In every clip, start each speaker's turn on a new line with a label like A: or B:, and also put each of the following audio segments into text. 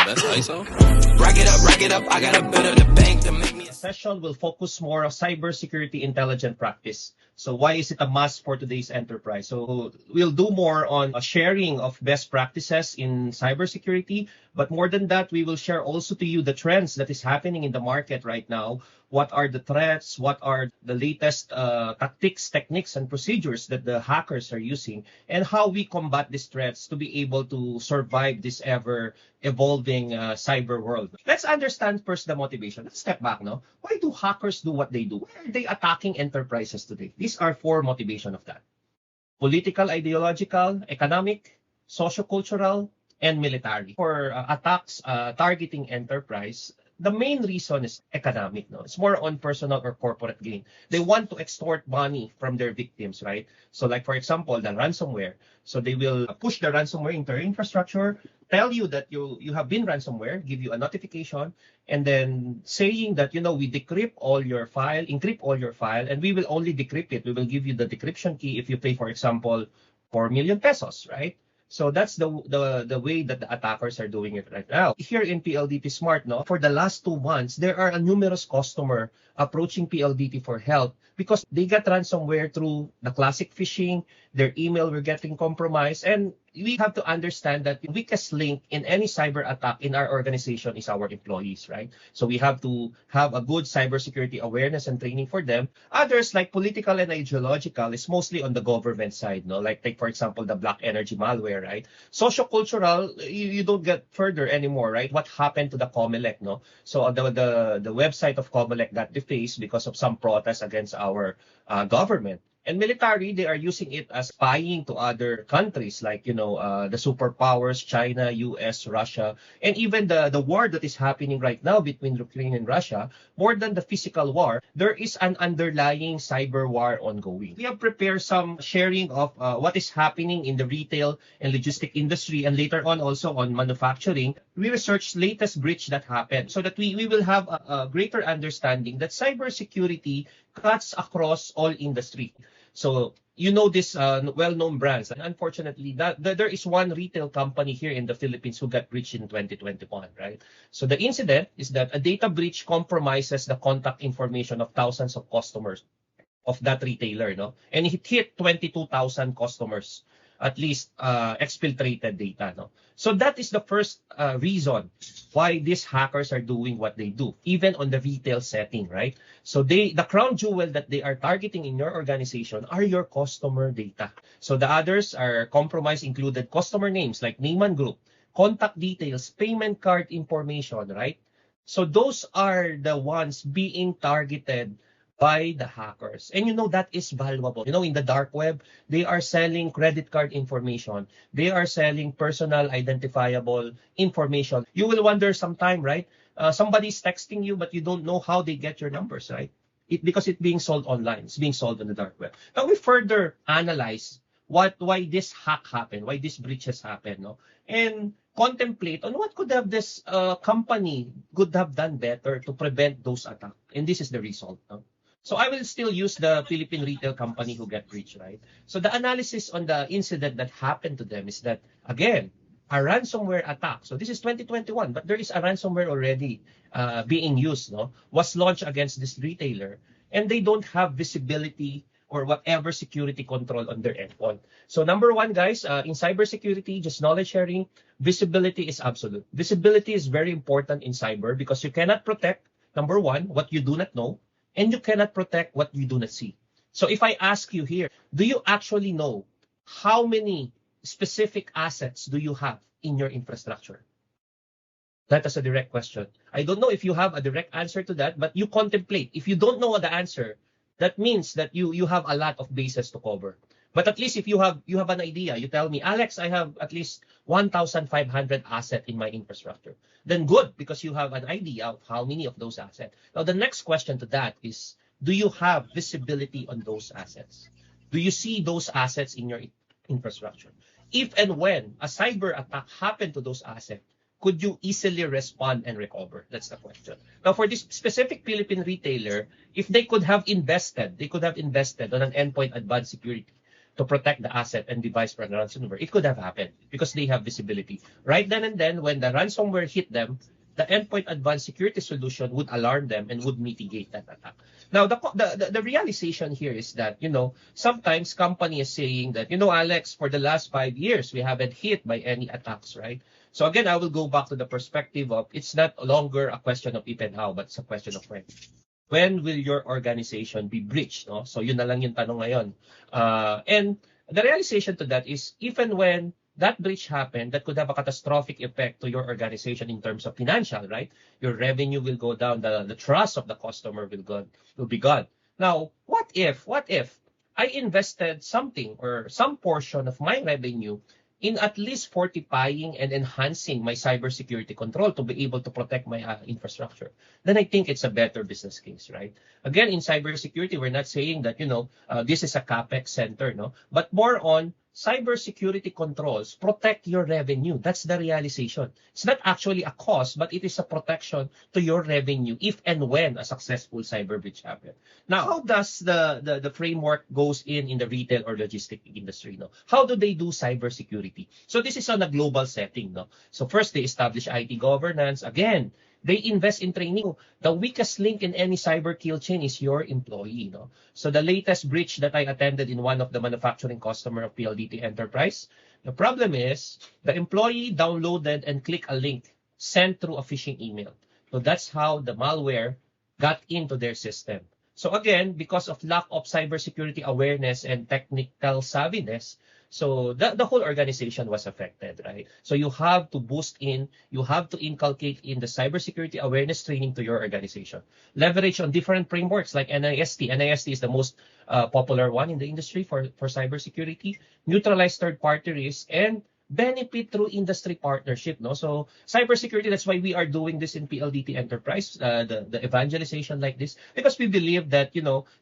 A: That's ISO. Rack it up, I got a bit of the bank to make me.
B: The session will focus more on cybersecurity intelligent practice. So why is it a must for today's enterprise? So we'll do more on a sharing of best practices in cybersecurity, but more than that, we will share also to you the trends that is happening in the market right now. What are the threats? What are the latest tactics, techniques, and procedures that the hackers are using, and how we combat these threats to be able to survive this ever-evolving cyber world. Let's understand first the motivation. Let's step back, no? Why do hackers do what they do? Why are they attacking enterprises today? These are four motivations of that: political, ideological, economic, socio-cultural, and military. For attacks targeting enterprise, the main reason is economic. No, it's more on personal or corporate gain. They want to extort money from their victims, right? So, like for example, the ransomware. So they will push the ransomware into your infrastructure, tell you that you have been ransomware, give you a notification, and then saying that we decrypt all your file, encrypt all your file, and we will only decrypt it. We will give you the decryption key if you pay, for example, 4 million pesos, right? So that's the way that the attackers are doing it right now. Here in PLDT Smart, for the last 2 months, there are a numerous customer approaching PLDT for help because they got ransomware through the classic phishing, their email were getting compromised, and we have to understand that the weakest link in any cyber attack in our organization is our employees, right? So we have to have a good cybersecurity awareness and training for them. Others, like political and ideological, is mostly on the government side, like take, for example, the black energy malware, right? Socio-cultural, you don't get further anymore, right? What happened to the COMELEC, no? So the website of COMELEC got defaced because of some protests against our government. And military, they are using it as spying to other countries like, the superpowers, China, US, Russia, and even the war that is happening right now between Ukraine and Russia. More than the physical war, there is an underlying cyber war ongoing. We have prepared some sharing of what is happening in the retail and logistic industry, and later on also on manufacturing. We researched latest breach that happened so that we will have a greater understanding that cybersecurity cuts across all industry. So these well-known brands. And unfortunately, there is one retail company here in the Philippines who got breached in 2021, right? So the incident is that a data breach compromises the contact information of thousands of customers of that retailer, and it hit 22,000 customers, at least exfiltrated data, So that is the first reason why these hackers are doing what they do, even on the retail setting, right? So the crown jewel that they are targeting in your organization are your customer data. So the others are compromised included customer names like Neiman Group, contact details, payment card information, right? So those are the ones being targeted by the hackers. And that is valuable. In the dark web, they are selling credit card information. They are selling personal identifiable information. You will wonder sometime, right? Somebody's texting you, but you don't know how they get your numbers, right? Because it's being sold online. It's being sold on the dark web. Now we further analyze why this hack happened, why this breaches happened, and contemplate on what could have this company could have done better to prevent those attacks. And this is the result. So I will still use the Philippine retail company who got breached, right? So the analysis on the incident that happened to them is that, again, a ransomware attack. So this is 2021, but there is a ransomware already being used, was launched against this retailer, and they don't have visibility or whatever security control on their endpoint. So number one, guys, in cybersecurity, just knowledge sharing, visibility is absolute. Visibility is very important in cyber because you cannot protect, number one, what you do not know, and you cannot protect what you do not see. So if I ask you here, do you actually know how many specific assets do you have in your infrastructure? That is a direct question. I don't know if you have a direct answer to that, but you contemplate. If you don't know the answer, that means that you have a lot of bases to cover. But at least if you have an idea, you tell me, Alex, I have at least 1,500 assets in my infrastructure. Then good, because you have an idea of how many of those assets. Now, the next question to that is, do you have visibility on those assets? Do you see those assets in your infrastructure? If and when a cyber attack happened to those assets, could you easily respond and recover? That's the question. Now, for this specific Philippine retailer, if they could have invested on an endpoint advanced security, to protect the asset and device from ransomware, it could have happened because they have visibility. Right then and then, when the ransomware hit them, the endpoint advanced security solution would alarm them and would mitigate that attack. Now, the realization here is that, sometimes company is saying that, Alex, for the last 5 years, we haven't hit by any attacks, right? So again, I will go back to the perspective of it's not longer a question of if and how, but it's a question of when. When will your organization be breached? No? So yun na lang yung tanong ngayon. And the realization to that is even when that breach happened, that could have a catastrophic effect to your organization in terms of financial, right? Your revenue will go down, the trust of the customer will be gone. Now, what if I invested something or some portion of my revenue in at least fortifying and enhancing my cybersecurity control to be able to protect my infrastructure? Then I think it's a better business case, right? Again, in cybersecurity, we're not saying that, this is a CapEx center, no? But more on cybersecurity controls protect your revenue. That's the realization. It's not actually a cost, but it is a protection to your revenue if and when a successful cyber breach happens. Now, how does the framework goes in the retail or logistic industry? No? How do they do cybersecurity? So this is on a global setting. No? So first, they establish IT governance. Again, they invest in training. The weakest link in any cyber kill chain is your employee. No? So the latest breach that I attended in one of the manufacturing customer of PLDT Enterprise, the problem is the employee downloaded and clicked a link sent through a phishing email. So that's how the malware got into their system. So again, because of lack of cybersecurity awareness and technical savviness, so the whole organization was affected, right? So you have to you have to inculcate in the cybersecurity awareness training to your organization. Leverage on different frameworks like NIST. NIST is the most popular one in the industry for cybersecurity. Neutralize third-party risk and benefit through industry partnership. No? So cybersecurity, that's why we are doing this in PLDT Enterprise, the evangelization like this, because we believe that,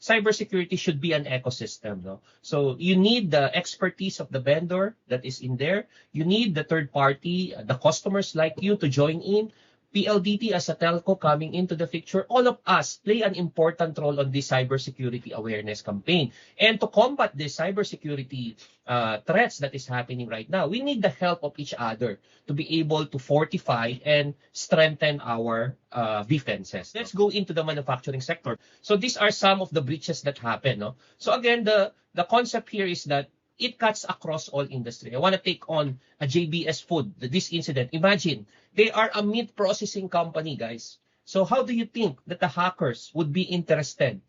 B: cybersecurity should be an ecosystem. No? So you need the expertise of the vendor that is in there. You need the third party, the customers like you to join in. PLDT as a telco coming into the picture, all of us play an important role on this cybersecurity awareness campaign. And to combat this cybersecurity threats that is happening right now, we need the help of each other to be able to fortify and strengthen our defenses. Let's go into the manufacturing sector. So these are some of the breaches that happen. No? So again, the concept here is that it cuts across all industry. I want to take on a JBS Food, this incident. Imagine, they are a meat processing company, guys. So how do you think that the hackers would be interested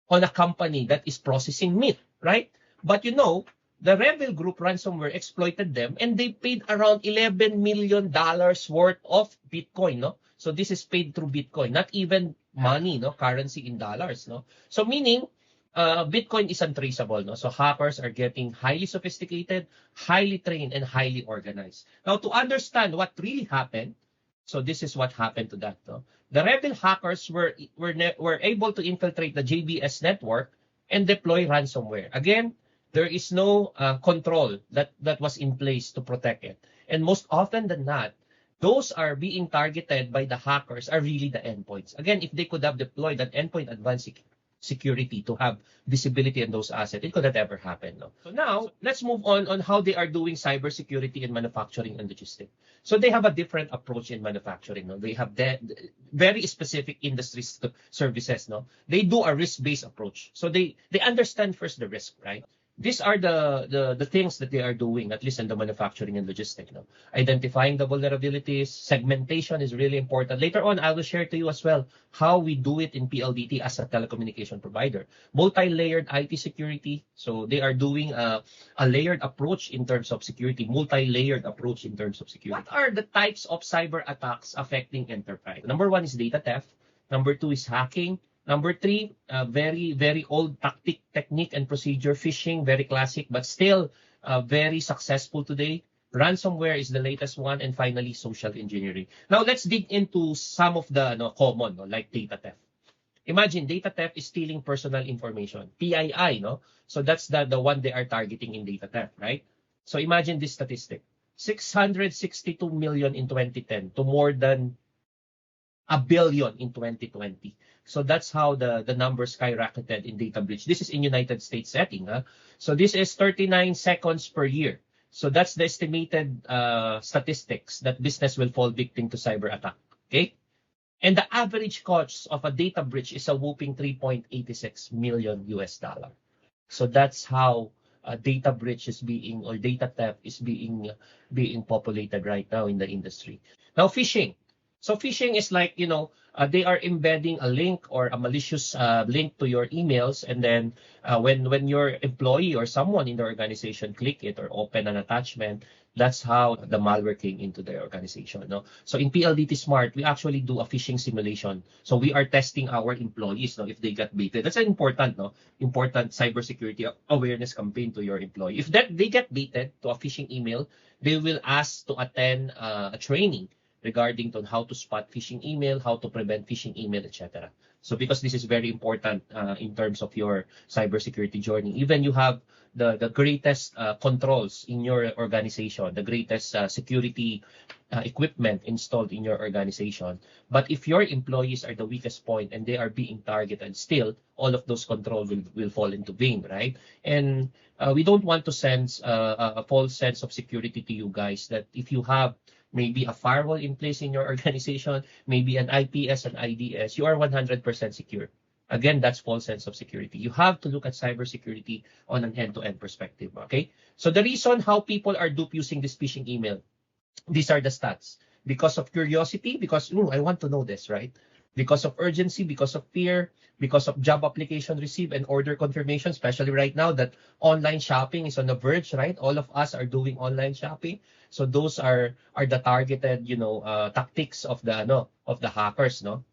B: on a company that is processing meat, right? But the Rebel Group ransomware exploited them and they paid around $11 million worth of Bitcoin, no? So this is paid through Bitcoin, not even money, no? Currency in dollars, no? So meaning, Bitcoin is untraceable. No? So hackers are getting highly sophisticated, highly trained, and highly organized. Now, to understand what really happened, so this is what happened to that. No? The rebel hackers were able to infiltrate the JBS network and deploy ransomware. Again, there is no control that was in place to protect it. And most often than not, those are being targeted by the hackers are really the endpoints. Again, if they could have deployed that endpoint advanced security to have visibility in those assets, it could have ever happened. No? So now, let's move on how they are doing cybersecurity in manufacturing and logistics. So they have a different approach in manufacturing. No? They have very specific industry services. No? They do a risk-based approach. So they understand first the risk, right? These are the things that they are doing, at least in the manufacturing and logistics. No? Identifying the vulnerabilities, segmentation is really important. Later on, I will share to you as well how we do it in PLDT as a telecommunication provider. Multi-layered IT security. So they are doing a layered approach in terms of security, multi-layered approach in terms of security. What are the types of cyber attacks affecting enterprise? Number one is data theft. Number two is hacking. Number three, very, very old technique and procedure, phishing, very classic, but still very successful today. Ransomware is the latest one. And finally, social engineering. Now, let's dig into some of the common, like data theft. Imagine data theft is stealing personal information, PII, no? So that's the one they are targeting in data theft, right? So imagine this statistic, 662 million in 2010 to more than a billion in 2020. So that's how the numbers skyrocketed in data breach. This is in United States setting. So this is 39 seconds per year. So that's the estimated statistics that business will fall victim to cyber attack. Okay? And the average cost of a data breach is a whopping 3.86 million US dollar. So that's how data breach is being, or data theft is being populated right now in the industry. Now, phishing. So phishing is like, they are embedding a link or a malicious link to your emails, and then when your employee or someone in the organization click it or open an attachment, that's how the malware came into their organization. No? So in PLDT Smart, we actually do a phishing simulation. So we are testing our employees, if they get baited. That's an important cybersecurity awareness campaign to your employee. If they get baited to a phishing email, they will ask to attend a training regarding to how to spot phishing email, how to prevent phishing email, etc. So because this is very important in terms of your cybersecurity journey, even you have the greatest controls in your organization, the greatest security equipment installed in your organization. But if your employees are the weakest point and they are being targeted, still, all of those controls will fall into vain, right? And we don't want to send a false sense of security to you guys that if you have maybe a firewall in place in your organization, maybe an IPS and IDS, you are 100% secure. Again, that's false sense of security. You have to look at cybersecurity on an end-to-end perspective, okay? So the reason how people are duped using this phishing email, these are the stats. Because of curiosity, because I want to know this, right? Because of urgency, because of fear, because of job application received and order confirmation, especially right now that online shopping is on the verge, right? All of us are doing online shopping. So those are the targeted, tactics of the hackers, no?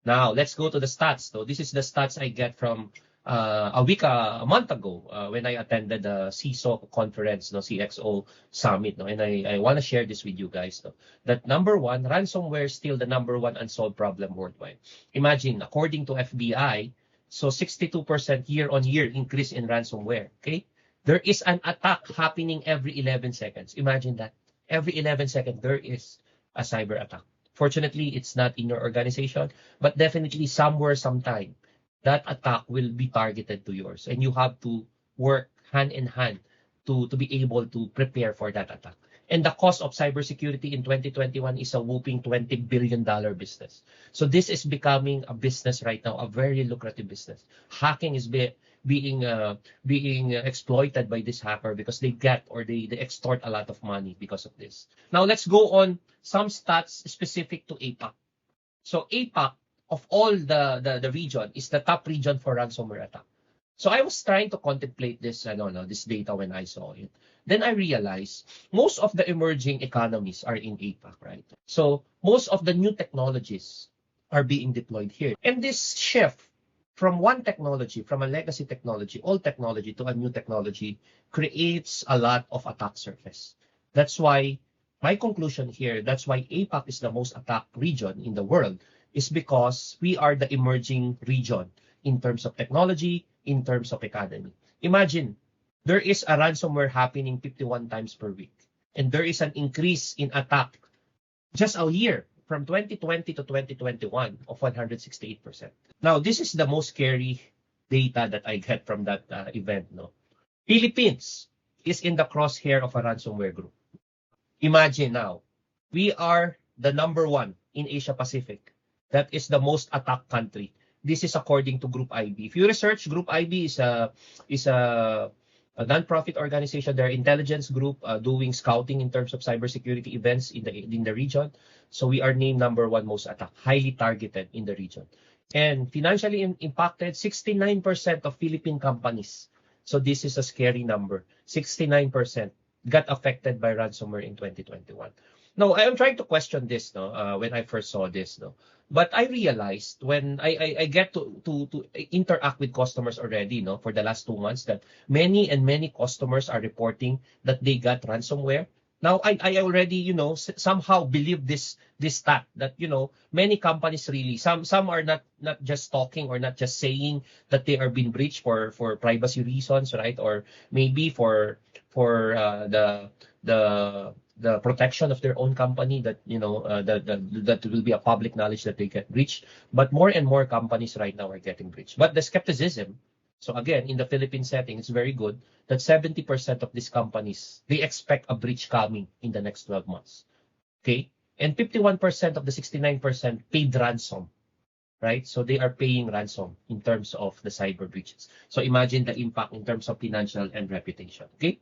B: Now, let's go to the stats. So this is the stats I get from a month ago when I attended the CISO conference, CXO summit. And I want to share this with you guys. That number one, ransomware is still the number one unsolved problem worldwide. Imagine, according to FBI, so 62% year-on-year increase in ransomware. Okay, there is an attack happening every 11 seconds. Imagine that. Every 11 seconds, there is a cyber attack. Fortunately, it's not in your organization, but definitely somewhere, sometime, that attack will be targeted to yours. And you have to work hand in hand to be able to prepare for that attack. And the cost of cybersecurity in 2021 is a whopping $20 billion business. So this is becoming a business right now, a very lucrative business. Hacking is being exploited by this hacker because they get or they extort a lot of money because of this. Now let's go on some stats specific to APAC. So APAC, of all the region, is the top region for ransomware attack. So I was trying to contemplate this data when I saw it. Then I realized most of the emerging economies are in APAC, right? So most of the new technologies are being deployed here. And this shift from one technology, from a legacy technology, old technology, to a new technology creates a lot of attack surface. That's why my conclusion here, that's why APAC is the most attacked region in the world, is because we are the emerging region in terms of technology, in terms of economy. Imagine, there is a ransomware happening 51 times per week. And there is an increase in attack just a year from 2020 to 2021 of 168%. Now, this is the most scary data that I get from that event. Philippines is in the crosshair of a ransomware group. Imagine now, we are the number one in Asia Pacific. That is the most attacked country. This is according to Group IB. If you research, Group IB is a non-profit organization. They're intelligence group doing scouting in terms of cybersecurity events in the region. So we are named number one most attacked, highly targeted in the region. And financially impacted, 69% of Philippine companies. So this is a scary number. 69% got affected by ransomware in 2021. Now, I am trying to question this when I first saw this. But I realized when I get to interact with customers already for the last 2 months that many customers are reporting that they got ransomware. Now, I already, somehow believe this stat that, many companies really, some are not just talking or not just saying that they are being breached for privacy reasons, right? Or maybe for the the protection of their own company, that that will be a public knowledge that they get breached. But more and more companies right now are getting breached. But the skepticism, so again, in the Philippine setting, it's very good that 70% of these companies, they expect a breach coming in the next 12 months. Okay? And 51% of the 69% paid ransom, right? So they are paying ransom in terms of the cyber breaches. So imagine the impact in terms of financial and reputation. Okay?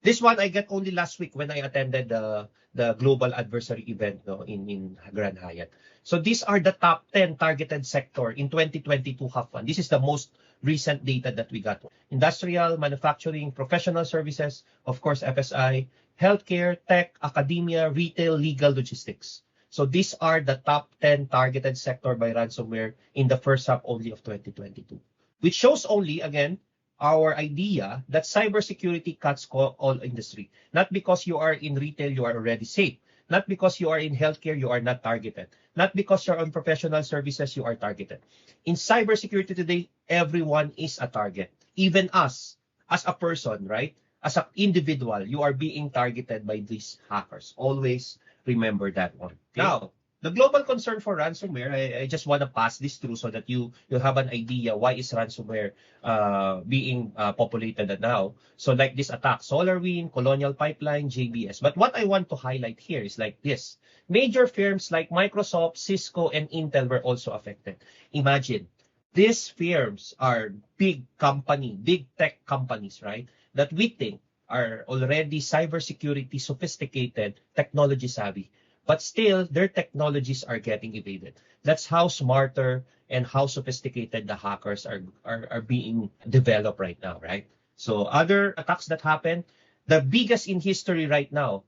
B: This one I get only last week when I attended the global adversary event, no, in Grand Hyatt. So these are the top 10 targeted sector in 2022 HAFAN. This is the most recent data that we got. Industrial, manufacturing, professional services, of course FSI, healthcare, tech, academia, retail, legal, logistics. So these are the top 10 targeted sector by ransomware in the first half only of 2022, which shows only, again, our idea that cybersecurity cuts all industry. Not because you are in retail, you are already safe. Not because you are in healthcare, you are not targeted. Not because you're on professional services, you are targeted. In cybersecurity today, everyone is a target. Even us, as a person, right? As an individual, you are being targeted by these hackers. Always remember that one. Okay? Now, the global concern for ransomware, I just want to pass this through so that you have an idea why is ransomware being populated now. So like this attack, SolarWinds, Colonial Pipeline, JBS. But what I want to highlight here is like this. Major firms like Microsoft, Cisco, and Intel were also affected. Imagine, these firms are big tech companies, right? That we think are already cybersecurity sophisticated, technology savvy. But still, their technologies are getting evaded. That's how smarter and how sophisticated the hackers are being developed right now, right? So other attacks that happen, the biggest in history right now,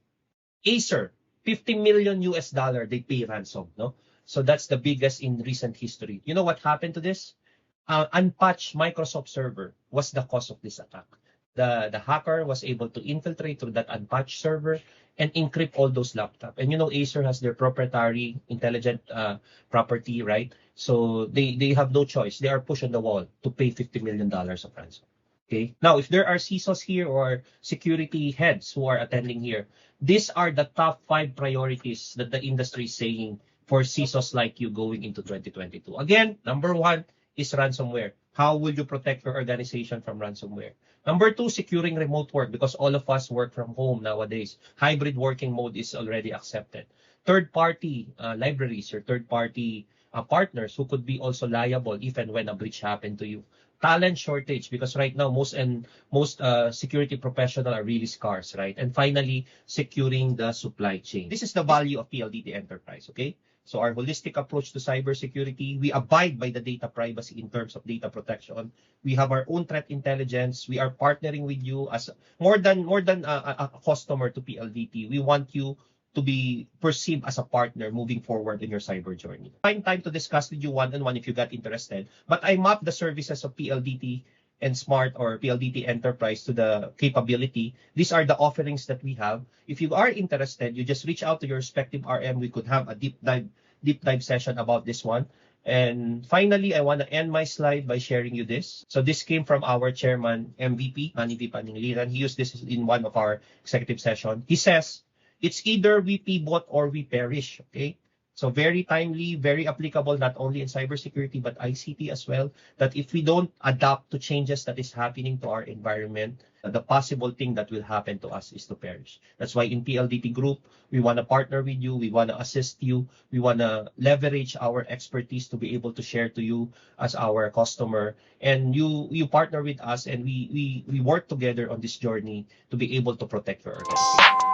B: Acer, 50 million US dollar they pay ransom, no? So that's the biggest in recent history. You know what happened to this? Unpatched Microsoft server was the cause of this attack. The hacker was able to infiltrate through that unpatched server and encrypt all those laptops. And Acer has their proprietary intelligent property, right? So they have no choice. They are pushed on the wall to pay $50 million of ransom. Okay. Now, if there are CISOs here or security heads who are attending here, these are the top 5 priorities that the industry is saying for CISOs like you going into 2022. Again, number 1 is ransomware. How will you protect your organization from ransomware? Number 2, securing remote work, because all of us work from home nowadays. Hybrid working mode is already accepted. Third-party libraries or third-party partners who could be also liable if and when a breach happened to you. Talent shortage, because right now most security professionals are really scarce, right? And finally, securing the supply chain. This is the value of PLDT Enterprise, okay? So our holistic approach to cybersecurity, we abide by the data privacy in terms of data protection. We have our own threat intelligence. We are partnering with you as more than a customer to PLDT. We want you to be perceived as a partner moving forward in your cyber journey. Find time to discuss with you one-on-one if you got interested. But I map the services of PLDT and Smart or PLDT Enterprise to the capability. These are the offerings that we have. If you are interested, you just reach out to your respective RM. We could have a deep dive session about this one. And finally, I want to end my slide by sharing you this. So this came from our chairman, MVP, Manny V. Paningliran. He used this in one of our executive sessions. He says, it's either we pivot or we perish, okay? So very timely, very applicable, not only in cybersecurity, but ICT as well, that if we don't adapt to changes that is happening to our environment, the possible thing that will happen to us is to perish. That's why in PLDT Group, we want to partner with you, we want to assist you, we want to leverage our expertise to be able to share to you as our customer. And you partner with us, and we work together on this journey to be able to protect your organization.